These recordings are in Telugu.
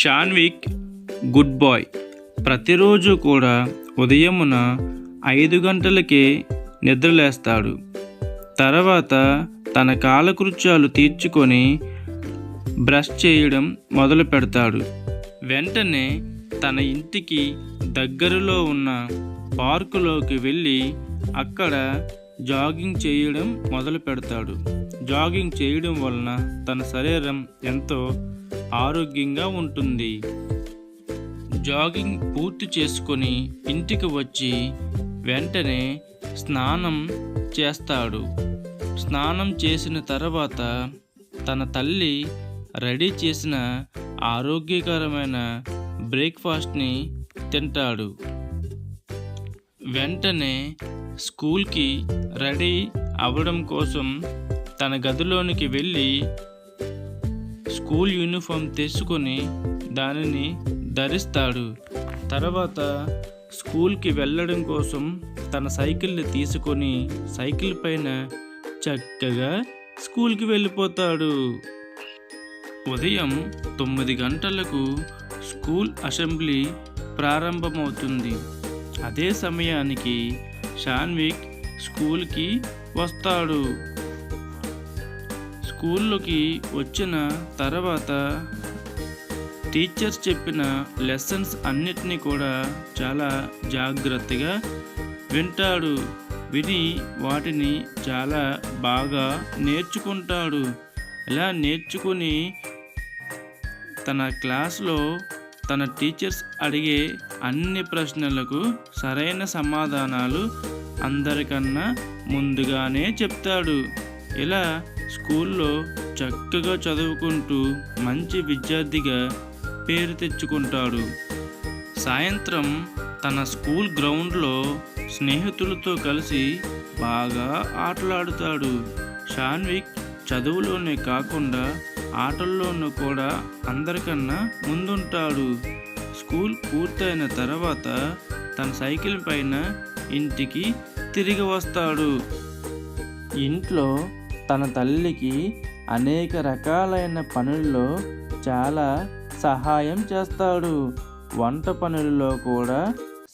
Shanvik good bye. ప్రతిరోజు కూడా ఉదయమున 5 గంటలకే నిద్రలేస్తాడు. తర్వాత తన కాలకృత్యాలు తీర్చుకొని బ్రష్ చేయడం మొదలు పెడతాడు. వెంటనే తన ఇంటికి దగ్గరలో ఉన్న పార్కులోకి వెళ్ళి అక్కడ జాగింగ్ చేయడం మొదలు పెడతాడు. జాగింగ్ చేయడం వలన తన శరీరం ఎంతో ఆరోగ్యంగా ఉంటుంది. జాగింగ్ పూర్తి చేసుకొని ఇంటికి వచ్చి వెంటనే స్నానం చేస్తాడు. స్నానం చేసిన తర్వాత తన తల్లి రెడీ చేసిన ఆరోగ్యకరమైన బ్రేక్ఫాస్ట్ని తింటాడు. వెంటనే స్కూల్కి రెడీ అవ్వడం కోసం తన గదిలోనికి వెళ్ళి స్కూల్ యూనిఫామ్ తీసుకొని దానిని ధరిస్తాడు. తర్వాత స్కూల్కి వెళ్ళడం కోసం తన సైకిల్ని తీసుకొని సైకిల్ పైన చక్కగా స్కూల్కి వెళ్ళిపోతాడు. ఉదయం 9 గంటలకు స్కూల్ అసెంబ్లీ ప్రారంభమవుతుంది. అదే సమయానికి షాన్విక్ స్కూల్కి వస్తాడు. స్కూల్లోకి వచ్చిన తర్వాత టీచర్స్ చెప్పిన లెసన్స్ అన్నిటినీ కూడా చాలా జాగ్రత్తగా వింటాడు. విని వాటిని చాలా బాగా నేర్చుకుంటాడు. ఇలా నేర్చుకుని తన క్లాస్లో తన టీచర్స్ అడిగే అన్ని ప్రశ్నలకు సరైన సమాధానాలు అందరికన్నా ముందుగానే చెప్తాడు. ఇలా స్కూల్లో చక్కగా చదువుకుంటూ మంచి విద్యార్థిగా పేరు తెచ్చుకుంటాడు. సాయంత్రం తన స్కూల్ గ్రౌండ్లో స్నేహితులతో కలిసి బాగా ఆటలాడుతాడు. షాన్విక్ చదువులోనే కాకుండా ఆటల్లోనూ కూడా అందరికన్నా ముందుంటాడు. స్కూల్ పూర్తయిన తర్వాత తన సైకిల్ పైన ఇంటికి తిరిగి వస్తాడు. ఇంట్లో తన తల్లికి అనేక రకాలైన పనుల్లో చాలా సహాయం చేస్తాడు. వంట పనులలో కూడా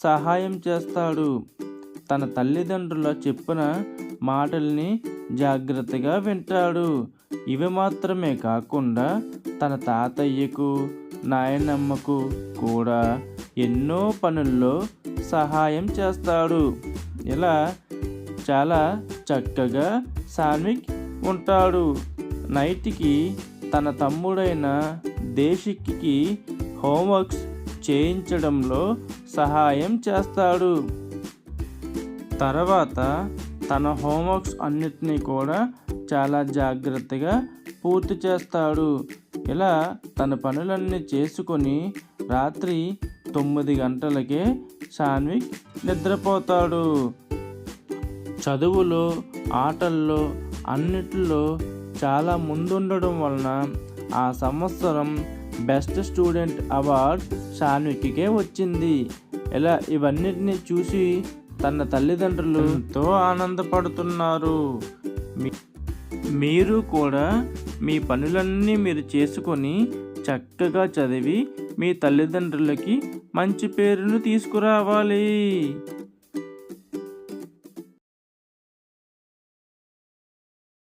సహాయం చేస్తాడు. తన తల్లిదండ్రుల చెప్పిన మాటల్ని జాగ్రత్తగా వింటాడు. ఇవి మాత్రమే కాకుండా తన తాతయ్యకు నాయనమ్మకు కూడా ఎన్నో పనుల్లో సహాయం చేస్తాడు. ఇలా చాలా చక్కగా షాన్విక్ ఉంటాడు. నైట్కి తన తమ్ముడైన దేశిక్కి హోంవర్క్స్ చేయించడంలో సహాయం చేస్తాడు. తర్వాత తన హోంవర్క్స్ అన్నిటినీ కూడా చాలా జాగ్రత్తగా పూర్తి చేస్తాడు. ఇలా తన పనులన్నీ చేసుకొని రాత్రి 9 గంటలకే షాన్విక్ నిద్రపోతాడు. చదువులో ఆటల్లో అన్నిటిలో చాలా ముందుండడం వలన ఆ సంవత్సరం బెస్ట్ స్టూడెంట్ అవార్డ్ షాన్విక్కే వచ్చింది. ఇలా ఇవన్నిటిని చూసి తన తల్లిదండ్రులు ఎంతో ఆనందపడుతున్నారు. మీరు కూడా మీ పనులన్నీ మీరు చేసుకొని చక్కగా చదివి మీ తల్లిదండ్రులకి మంచి పేరును తీసుకురావాలి.